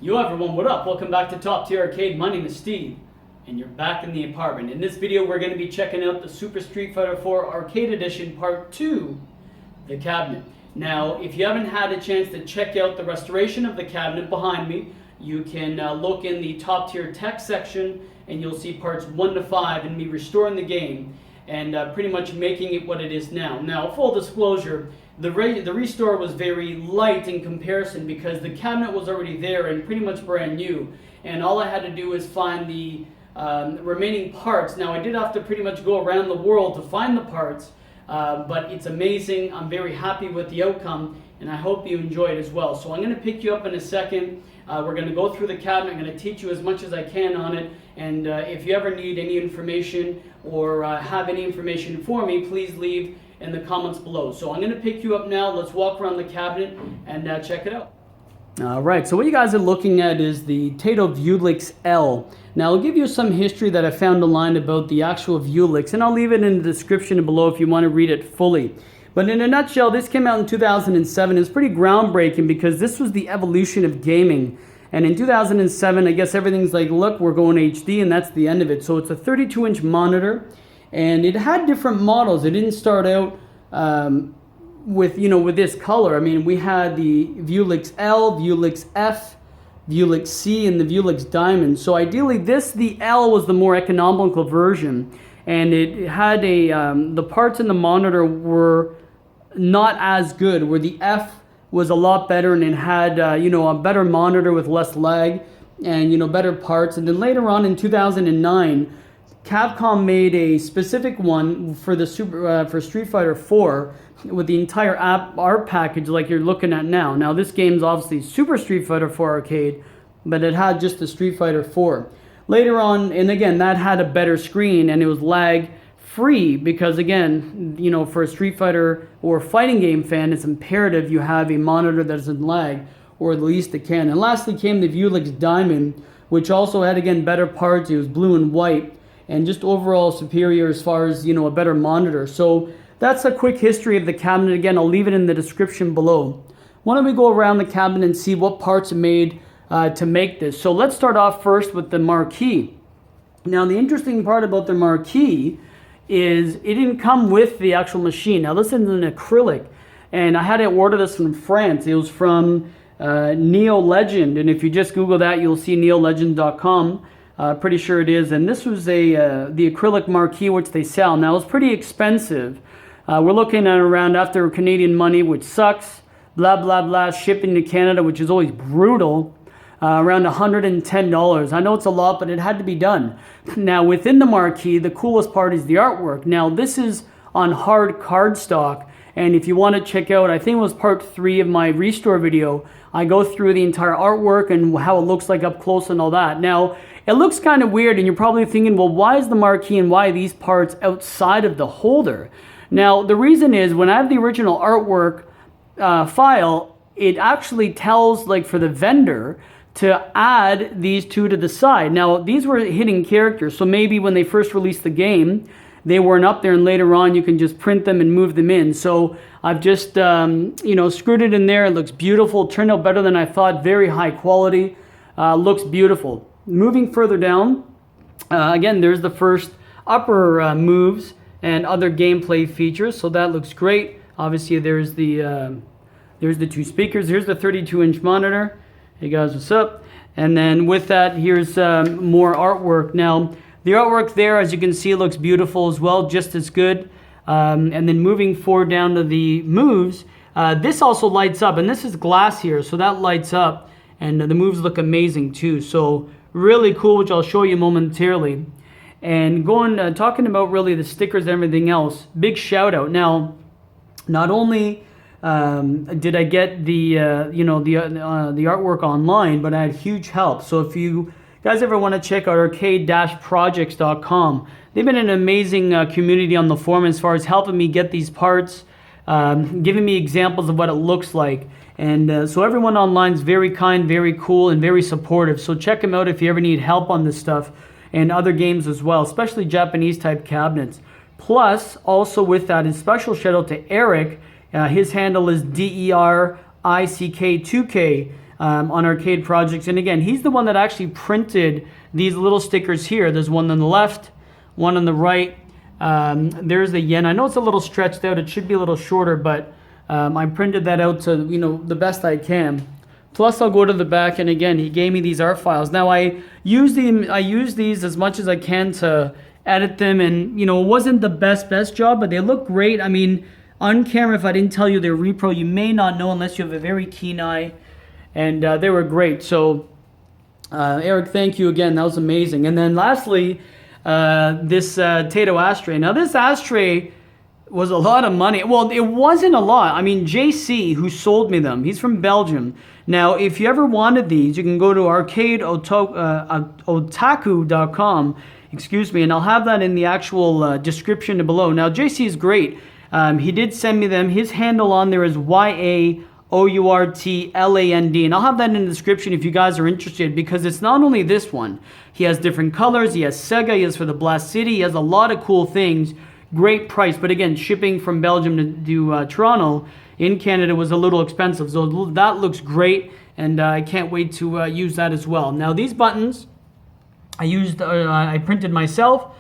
Yo everyone, what up? Welcome back to Top Tier Arcade. My name is Steve, and you're back in the apartment. In this video, we're going to be checking out the Super Street Fighter 4 Arcade Edition Part 2, the cabinet. Now, if you haven't had a chance to check out the restoration of the cabinet behind me, you can look in the Top Tier Tech section, and you'll see parts 1 to 5 and me restoring the game and pretty much making it what it is now. Now, full disclosure, the restore was very light in comparison because the cabinet was already there and pretty much brand new, and all I had to do was find the remaining parts. Now I did have to pretty much go around the world to find the parts, but it's amazing. I'm very happy with the outcome, and I hope you enjoy it as well. So I'm going to pick you up in a second. We're going to go through the cabinet. I'm going to teach you as much as I can on it, and if you ever need any information or have any information for me, please leave in the comments below. So I'm going to pick you up now. Let's walk around the cabinet and check it out. Alright, so what you guys are looking at is the Taito Viewlix L. Now I'll give you some history that I found online about the actual Vewlix, and I'll leave it in the description below if you want to read it fully. But in a nutshell, this came out in 2007. It's pretty groundbreaking because this was the evolution of gaming. And in 2007, I guess everything's like, look, we're going HD, and that's the end of it. So it's a 32-inch monitor, and it had different models. It didn't start out with this color. I mean, we had the Vewlix L, Vewlix F, Vewlix C, and the Vewlix Diamond. So ideally, the L was the more economical version, and it had the parts in the monitor were not as good, where the F was a lot better, and it had a better monitor with less lag and better parts. And then later on in 2009, Capcom made a specific one for the for Street Fighter 4 with the entire art package like you're looking at now. Now this game's obviously Super Street Fighter 4 Arcade, but it had just the Street Fighter 4. Later on, and again, that had a better screen and it was lag free because again, for a Street Fighter or fighting game fan, it's imperative you have a monitor that doesn't lag, or at least it can. And lastly came the Vewlix Diamond, which also had again better parts. It was blue and white, and just overall superior as far as a better monitor. So that's a quick history of the cabinet. Again, I'll leave it in the description below. Why don't we go around the cabinet and see what parts are made to make this. So let's start off first with the Marquee. Now the interesting part about the Marquee is it didn't come with the actual machine. Now this is an acrylic, and I had to order this from France. It was from Neo Legend, and if you just Google that, you'll see neolegend.com. Pretty sure it is, and this was the acrylic Marquee which they sell. Now it's pretty expensive. We're looking at around, after Canadian money, which sucks, blah blah blah, shipping to Canada, which is always brutal, around $110. I know it's a lot, but it had to be done. Now within the Marquee, the coolest part is the artwork. Now this is on hard cardstock, and if you want to check out, I think it was part 3 of my restore video, I go through the entire artwork and how it looks like up close and all that. Now it looks kind of weird, and you're probably thinking, well, why is the Marquee and why are these parts outside of the holder? Now, the reason is when I have the original artwork file, it actually tells, like, for the vendor to add these two to the side. Now, these were hidden characters, so maybe when they first released the game, they weren't up there, and later on you can just print them and move them in. So I've just, screwed it in there. It looks beautiful. It turned out better than I thought. Very high quality. Looks beautiful. Moving further down, again, there's the first upper moves and other gameplay features, so that looks great. Obviously, there's the 2 speakers. Here's the 32-inch monitor. Hey guys, what's up? And then with that, here's more artwork. Now, the artwork there, as you can see, looks beautiful as well, just as good. And then moving forward down to the moves, this also lights up, and this is glass here, so that lights up, and the moves look amazing too. So really cool, which I'll show you momentarily. And talking about really the stickers and everything else, big shout out. Now, not only did I get the artwork online, but I had huge help. So if you guys ever want to check out arcade-projects.com, they've been an amazing community on the forum as far as helping me get these parts, giving me examples of what it looks like. And so everyone online is very kind, very cool, and very supportive. So check them out if you ever need help on this stuff, and other games as well, especially Japanese type cabinets. Plus, also with that, a special shout out to Erick. His handle is DERICK2K. on arcade projects. And again, he's the one that actually printed these little stickers here. There's one on the left, one on the right. There's the yen. I know it's a little stretched out. It should be a little shorter, but I printed that out to, you know, the best I can. Plus, I'll go to the back, and again, he gave me these art files. Now, I use these as much as I can to edit them, and, you know, it wasn't the best job, but they look great. I mean, on camera, if I didn't tell you they're repro, you may not know unless you have a very keen eye, and they were great. So, Eric, thank you again. That was amazing. And then lastly, this Tato Ashtray. Now, this ashtray was a lot of money. Well, it wasn't a lot. I mean, JC, who sold me them, he's from Belgium. Now, if you ever wanted these, you can go to otaku.com, excuse me, and I'll have that in the actual description below. Now, JC is great. He did send me them. His handle on there is yaourtland, and I'll have that in the description if you guys are interested, because it's not only this one. He has different colors. He has Sega. He has for the Blast City. He has a lot of cool things. Great price, but again, shipping from Belgium to Toronto in Canada was a little expensive, so that looks great, and I can't wait to use that as well. Now, these buttons I printed myself.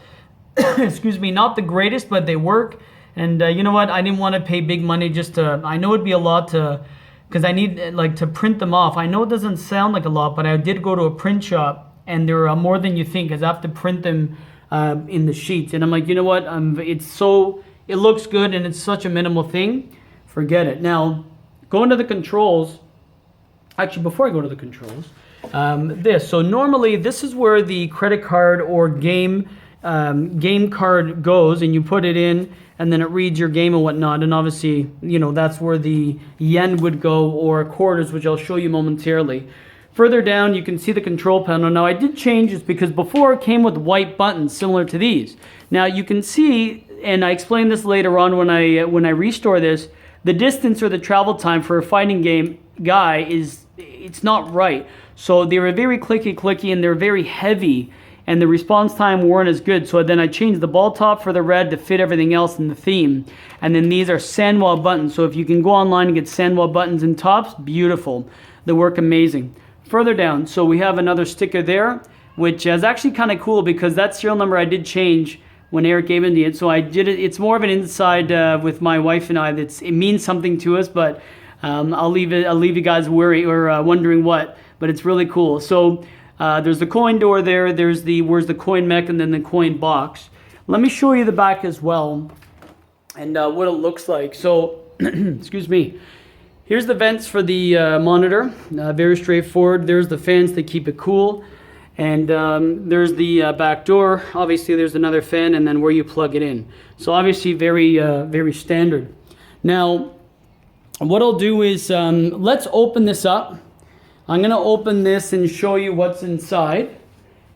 Excuse me, not the greatest, but they work. And you know what? I didn't want to pay big money just to. I know it'd be a lot to, because I need like to print them off. I know it doesn't sound like a lot, but I did go to a print shop, and there are more than you think, because I have to print them in the sheets. And I'm like, you know what? It looks good, and it's such a minimal thing. Forget it. Now, going to the controls. Actually, before I go to the controls, so normally this is where the credit card or game card goes, and you put it in, and then it reads your game and whatnot. And obviously, you know, that's where the yen would go, or quarters, which I'll show you momentarily. Further down, you can see the control panel. Now, I did change this because before it came with white buttons similar to these. Now, you can see, and I explain this later on when I restore this, the distance or the travel time for a fighting game guy it's not right. So they were very clicky, and they're very heavy, and the response time weren't as good. So then I changed the ball top for the red to fit everything else in the theme. And then these are sandwall buttons. So if you can go online and get sandwall buttons and tops, beautiful. They work amazing. Further down, so we have another sticker there, which is actually kind of cool because that serial number I did change when Eric gave me it. So I did it. It's more of an inside with my wife and I. It means something to us, but I'll leave you guys wondering what. But it's really cool. So there's the coin door there. Where's the coin-mech, and then the coin box. Let me show you the back as well, and what it looks like. So, excuse me. Here's the vents for the monitor. Very straightforward. There's the fans that keep it cool. And there's the back door. Obviously, there's another fan, and then where you plug it in. So obviously, very standard. Now, what I'll do is, let's open this up. I'm going to open this and show you what's inside.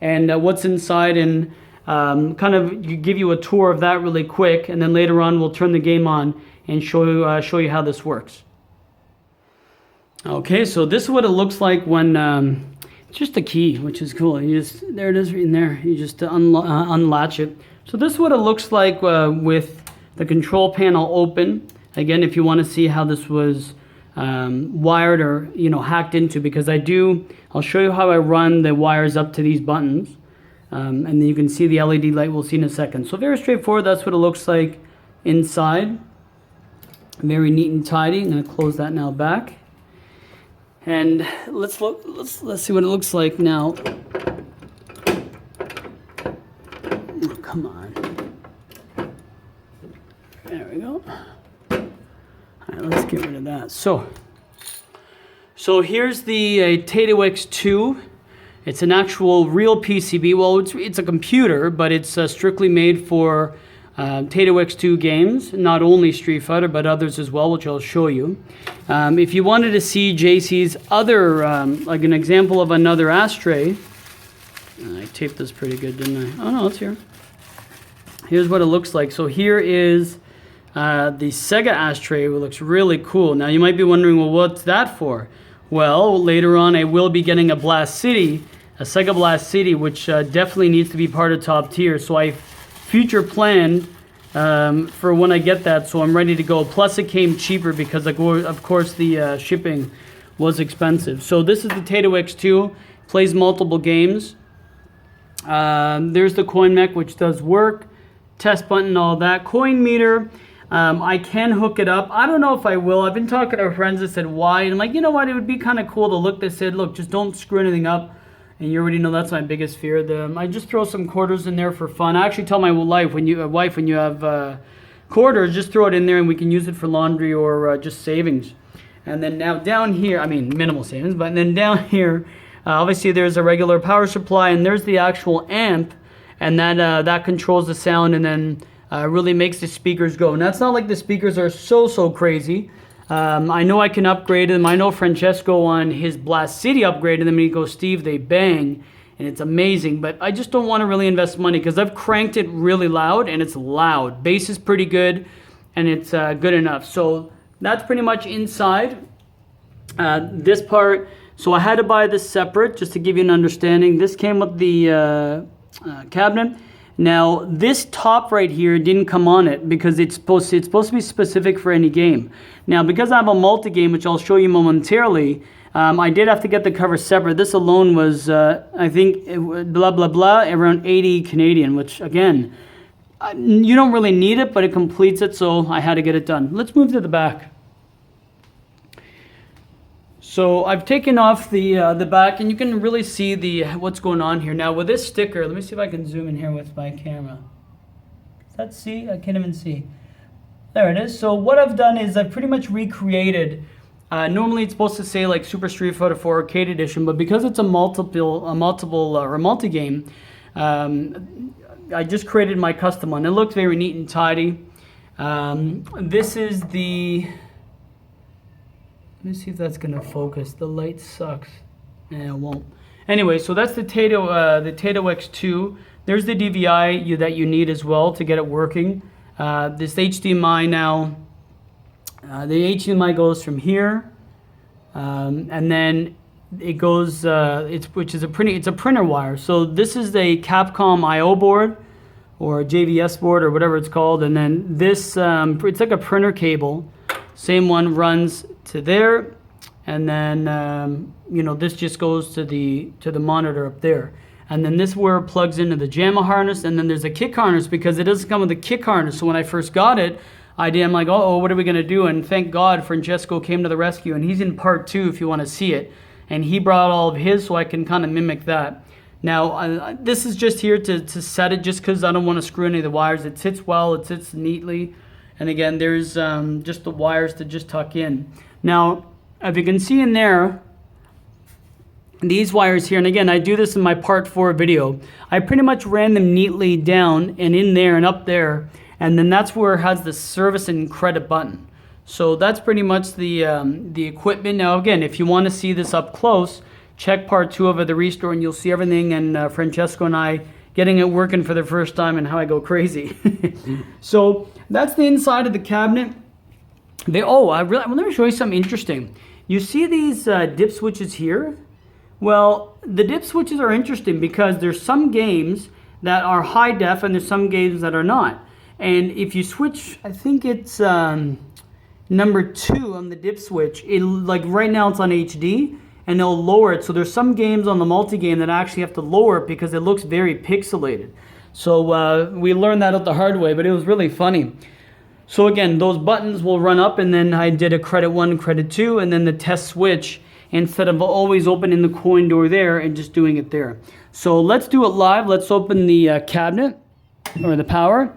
And kind of give you a tour of that really quick. And then later on, we'll turn the game on and show you how this works. Okay, so this is what it looks like when it's just a key, which is cool. There it is in there. You just unlatch it. So this is what it looks like with the control panel open. Again, if you want to see how this was wired or hacked into, because I'll show you how I run the wires up to these buttons, and then you can see the LED light. We'll see in a second. So very straightforward. That's what it looks like inside. Very neat and tidy. I'm going to close that now back. And let's see what it looks like now. Oh, come on. There we go. All right, let's get rid of that. So here's the Taito X2. It's an actual real PCB. Well, it's a computer, but it's strictly made for Taito X2 games, not only Street Fighter, but others as well, which I'll show you. If you wanted to see JC's other, like an example of another ashtray, I taped this pretty good, didn't I? Oh no, it's here. Here's what it looks like. So here is the Sega Ashtray, which looks really cool. Now you might be wondering, well, what's that for? Well, later on I will be getting a Blast City, a Sega Blast City, which definitely needs to be part of top tier. So I future planned for when I get that, so I'm ready to go. Plus it came cheaper because of course the shipping was expensive. So this is the Taito X2, plays multiple games. There's the coin-mech, which does work. Test button, all that. Coin meter, I can hook it up. I don't know if I will. I've been talking to friends that said why, and I'm like, you know what, it would be kind of cool to look. They said, look, just don't screw anything up. And you already know that's my biggest fear. I just throw some quarters in there for fun. I actually tell my wife, when you have quarters, just throw it in there and we can use it for laundry or just savings. And then now down here, I mean minimal savings, but then down here, obviously there's a regular power supply, and there's the actual amp, and that controls the sound, and then really makes the speakers go. And that's not like the speakers are so crazy. I know I can upgrade them. I know Francesco on his Blast City upgraded them, and he goes, Steve, they bang, and it's amazing. But I just don't want to really invest money because I've cranked it really loud, and it's loud. Bass is pretty good, and it's good enough. So that's pretty much inside. This part, so I had to buy this separate just to give you an understanding. This came with the cabinet. Now this top right here didn't come on it because it's supposed to be specific for any game. Now because I have a multi-game, which I'll show you momentarily, I did have to get the cover separate. This alone was I think blah blah blah around 80 Canadian, which again you don't really need it, but it completes it, so I had to get it done. Let's move to the back. So I've taken off the back, and you can really see what's going on here. Now with this sticker, let me see if I can zoom in here with my camera. Does that see? I can't even see. There it is. So what I've done is I've pretty much recreated. Normally it's supposed to say like Super Street Fighter 4 Arcade Edition, but because it's a multi-game, I just created my custom one. It looks very neat and tidy. This is the. Let me see if that's gonna focus. The light sucks. Yeah, it won't. Anyway, so that's the Taito X2. There's the DVI that you need as well to get it working. This HDMI now. The HDMI goes from here, and then it goes. It's a printer wire. So this is a Capcom I/O board, or a JVS board, or whatever it's called. And then this, it's like a printer cable. Same one runs to there, and then this just goes to the monitor up there, and then this where it plugs into the JAMA harness, and then there's a kick harness because it doesn't come with a kick harness. So when I first got it, I'm like, oh, what are we gonna do? And thank God Francesco came to the rescue, and he's in part 2 if you want to see it, and he brought all of his, so I can kind of mimic that. Now this is just here to set it, just because I don't want to screw any of the wires. It sits well, it sits neatly. And again, there's just the wires to just tuck in. Now, if you can see in there, these wires here, and again, I do this in my part 4 video, I pretty much ran them neatly down and in there and up there, and then that's where it has the service and credit button. So that's pretty much the equipment. Now, again, if you want to see this up close, check part 2 of the restore, and you'll see everything, and Francesco and I getting it working for the first time and how I go crazy. So that's the inside of the cabinet. Let me show you something interesting. You see these dip switches here? Well, the dip switches are interesting because there's some games that are high def and there's some games that are not. And if you switch, I think it's number 2 on the dip switch, like right now it's on HD, and they'll lower it. So there's some games on the multi-game that actually have to lower it because it looks very pixelated. So we learned that out the hard way, but it was really funny. So again, those buttons will run up, and then I did a credit 1, credit 2, and then the test switch, instead of always opening the coin door there and just doing it there. So let's do it live. Let's open the cabinet, or the power.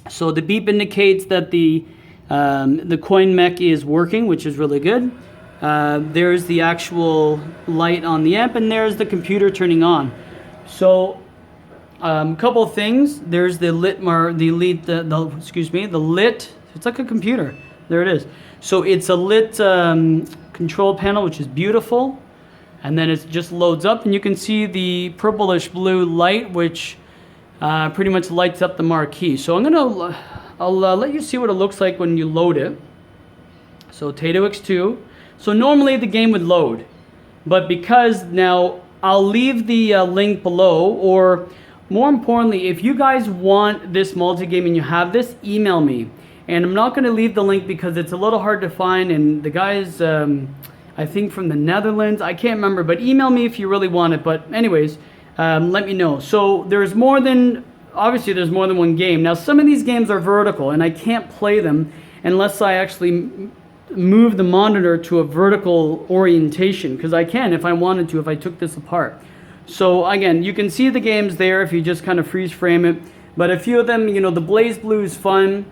So the beep indicates that the coin-mech is working, which is really good. There's the actual light on the amp, and there's the computer turning on. So a couple of things. There's the lit. It's like a computer. There it is. So it's a lit control panel, which is beautiful, and then it just loads up, and you can see the purplish blue light, which pretty much lights up the marquee. So I'll let you see what it looks like when you load it. So Taito X2. So normally the game would load, but because now I'll leave the link below, or more importantly, if you guys want this multi-game and you have this, email me. And I'm not going to leave the link because it's a little hard to find, and the guys, I think from the Netherlands. I can't remember, but email me if you really want it. But anyways, let me know. So there's more than, obviously there's more than one game. Now some of these games are vertical and I can't play them unless I actually move the monitor to a vertical orientation, because I can if I wanted to, if I took this apart. So again, you can see the games there if you just kind of freeze frame it. But a few of them, you know, the Blaze Blue is fun.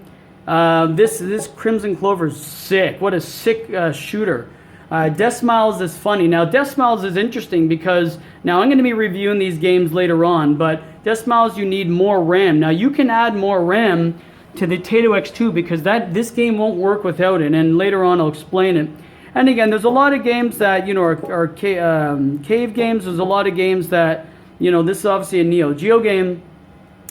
This Crimson Clover is sick. What a sick shooter. Death Smiles is funny. Now, Death Smiles is interesting because now I'm going to be reviewing these games later on, but Death Smiles, you need more RAM. Now, you can add more RAM to the Tato X2 because this game won't work without it, and later on I'll explain it. And again, there's a lot of games that, you know, are cave games. There's a lot of games that, you know, this is obviously a Neo Geo game,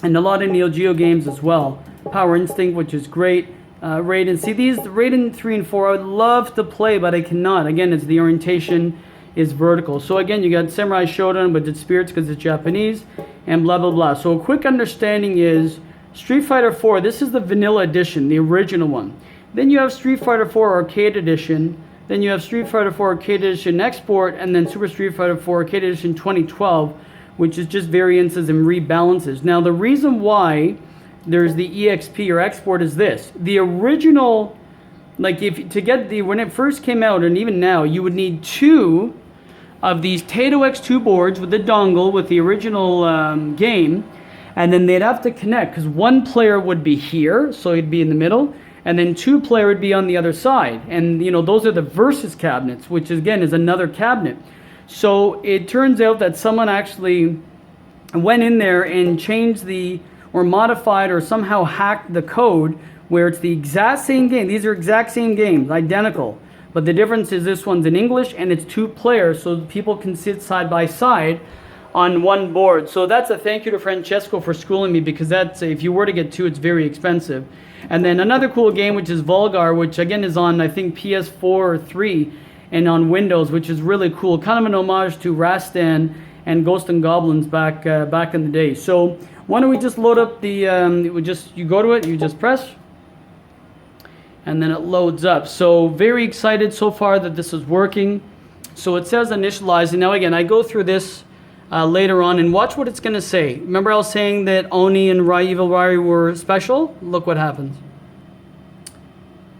and a lot of Neo Geo games as well. Power Instinct, which is great. Raiden. See, these Raiden 3 and 4 I would love to play, but I cannot. Again, it's the orientation is vertical. So again, you got Samurai Shodown, but it's spirits because it's Japanese, and blah blah blah. So a quick understanding is Street Fighter 4. This is the vanilla edition, the original one. Then you have Street Fighter 4 Arcade Edition. Then you have Street Fighter 4 Arcade Edition Export, and then Super Street Fighter 4 Arcade Edition 2012, which is just variances and rebalances. Now the reason why there's the EXP or export is this. The original, like when it first came out, and even now, you would need 2 of these Tato X2 boards with the dongle with the original game, and then they'd have to connect because one player would be here, so he'd be in the middle, and then 2 player would be on the other side. And you know, those are the versus cabinets, which again is another cabinet. So it turns out that someone actually went in there and changed or modified or somehow hacked the code where it's the exact same game. These are exact same games, identical. But the difference is this one's in English and it's 2 players, so people can sit side by side on one board. So that's a thank you to Francesco for schooling me, because that's, if you were to get 2, it's very expensive. And then another cool game, which is Vulgar, which again is on, I think, PS4 or 3 and on Windows, which is really cool. Kind of an homage to Rastan and Ghost and Goblins back in the day. So why don't we just load up the, you go to it, you just press, and then it loads up. So very excited so far that this is working. So it says initializing. Now again, I go through this later on, and watch what it's going to say. Remember I was saying that Oni and Evil Ryu were special? Look what happens.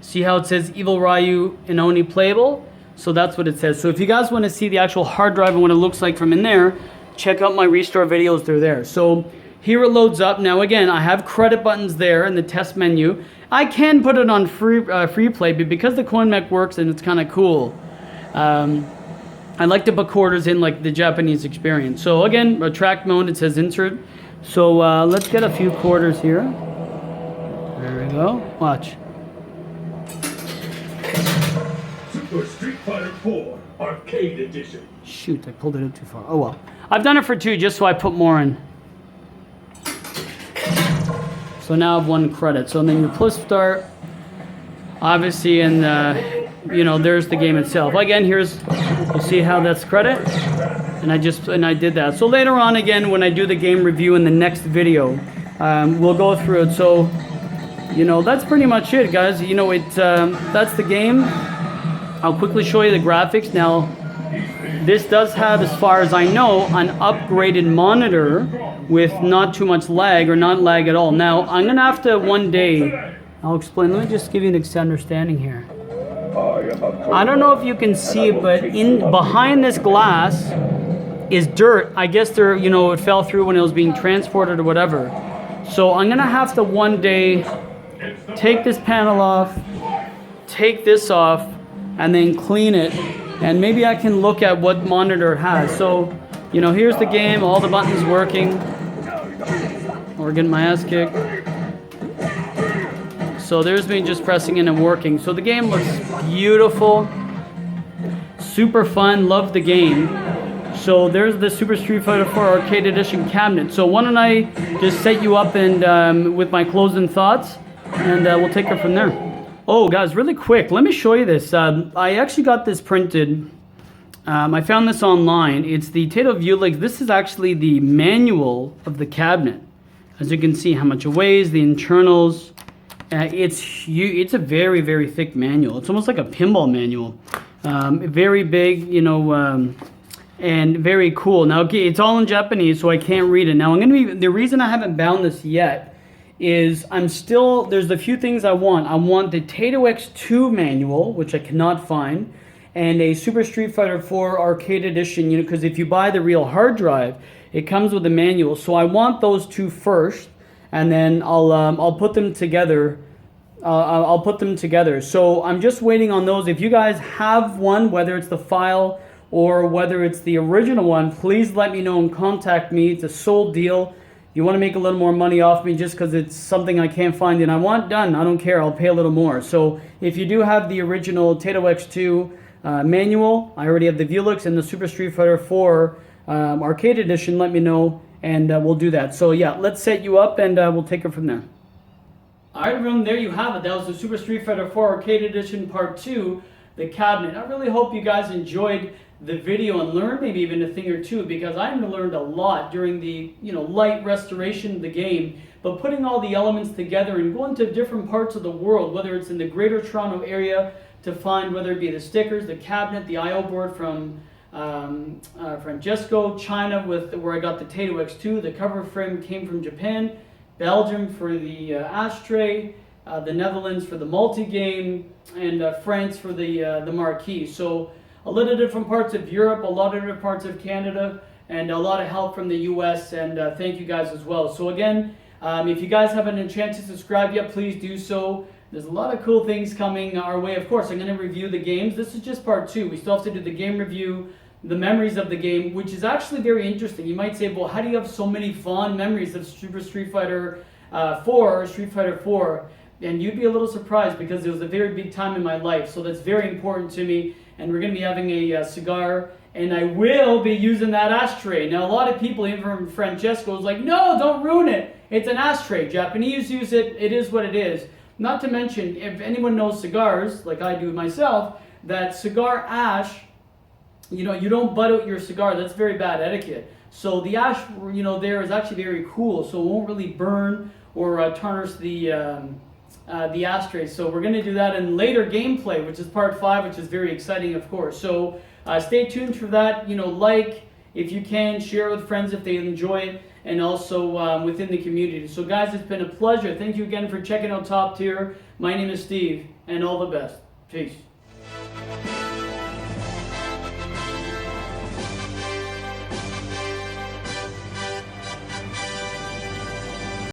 See how it says Evil Ryu and Oni playable? So that's what it says. So if you guys want to see the actual hard drive and what it looks like from in there, check out my restore videos, they're there. So here it loads up. Now again, I have credit buttons there in the test menu. I can put it on free play, but because the coin-mech works and it's kind of cool, I like to put quarters in like the Japanese experience. So again, retract mode, it says insert. So let's get a few quarters here. There we go. Watch. Super Street Fighter 4 Arcade Edition. Shoot, I pulled it out too far. Oh well. I've done it for 2 just so I put more in. So now I have 1 credit. So then you push start, obviously, and you know, there's the game itself. Again, you see how that's credit, and I did that. So later on, again, when I do the game review in the next video, we'll go through it. So, you know, that's pretty much it, guys. You know, that's the game. I'll quickly show you the graphics. Now, this does have, as far as I know, an upgraded monitor with not too much lag or not lag at all. Now, I'm going to have to one day, I'll explain. Let me just give you an understanding here. I don't know if you can see it, but behind this glass is dirt. I guess it fell through when it was being transported or whatever. So I'm going to have to one day take this panel off, take this off, and then clean it. And maybe I can look at what monitor it has. So, you know, here's the game, all the buttons working. We're getting my ass kicked. So there's me just pressing in and working. So the game looks beautiful, super fun, love the game. So there's the Super Street Fighter 4 Arcade Edition cabinet. So why don't I just set you up and with my closing thoughts, and we'll take it from there. Oh, guys, really quick, let me show you this. I actually got this printed. I found this online. It's the Taito Viewlix. This is actually the manual of the cabinet. As you can see, how much it weighs, the internals. It's a very, very thick manual. It's almost like a pinball manual. Very big, you know, and very cool. Now, okay, it's all in Japanese, so I can't read it. Now, the reason I haven't bound this yet is there's a few things I want. I want the Taito X2 manual, which I cannot find, and a Super Street Fighter 4 Arcade Edition, you know, because if you buy the real hard drive, it comes with a manual. So I want those two first, and then I'll put them together. I'll put them together. So I'm just waiting on those. If you guys have one, whether it's the file or whether it's the original one, please let me know and contact me. It's a sold deal. You want to make a little more money off me just because it's something I can't find and I want done, I don't care. I'll pay a little more. So if you do have the original Taito X2 manual, I already have the Vewlix and the Super Street Fighter 4 Arcade Edition, let me know and we'll do that. So yeah, let's set you up and we'll take it from there. Alright everyone, there you have it. That was the Super Street Fighter 4 Arcade Edition Part 2, the cabinet. I really hope you guys enjoyed the video and learned maybe even a thing or two, because I learned a lot during the light restoration of the game. But putting all the elements together and going to different parts of the world, whether it's in the Greater Toronto area to find whether it be the stickers, the cabinet, the I/O board from Francesco, China where I got the Taito X2, the cover frame came from Japan, Belgium for the Ashtray, the Netherlands for the multi-game, and France for the Marquee. So a lot of different parts of Europe, a lot of different parts of Canada, and a lot of help from the US, and thank you guys as well. So again, if you guys haven't had a chance to subscribe yet, please do so. There's a lot of cool things coming our way. Of course, I'm going to review the games. This is just part 2. We still have to do the game review, the memories of the game, which is actually very interesting. You might say, well, how do you have so many fond memories of Super Street Fighter 4 or Street Fighter 4? And you'd be a little surprised because it was a very big time in my life. So that's very important to me. And we're going to be having a cigar, and I will be using that ashtray. Now, a lot of people, even from Francesco, is like, no, don't ruin it. It's an ashtray. Japanese use it. It is what it is. Not to mention, if anyone knows cigars, like I do myself, that cigar ash, you don't butt out your cigar. That's very bad etiquette. So the ash, there is actually very cool. So it won't really burn or tarnish the ashtrays. So we're going to do that in later gameplay, which is part 5, which is very exciting, of course. So stay tuned for that. Like, if you can, share with friends if they enjoy it, and also within the community. So guys, it's been a pleasure. Thank you again for checking out Top Tier. My name is Steve, and all the best. Peace.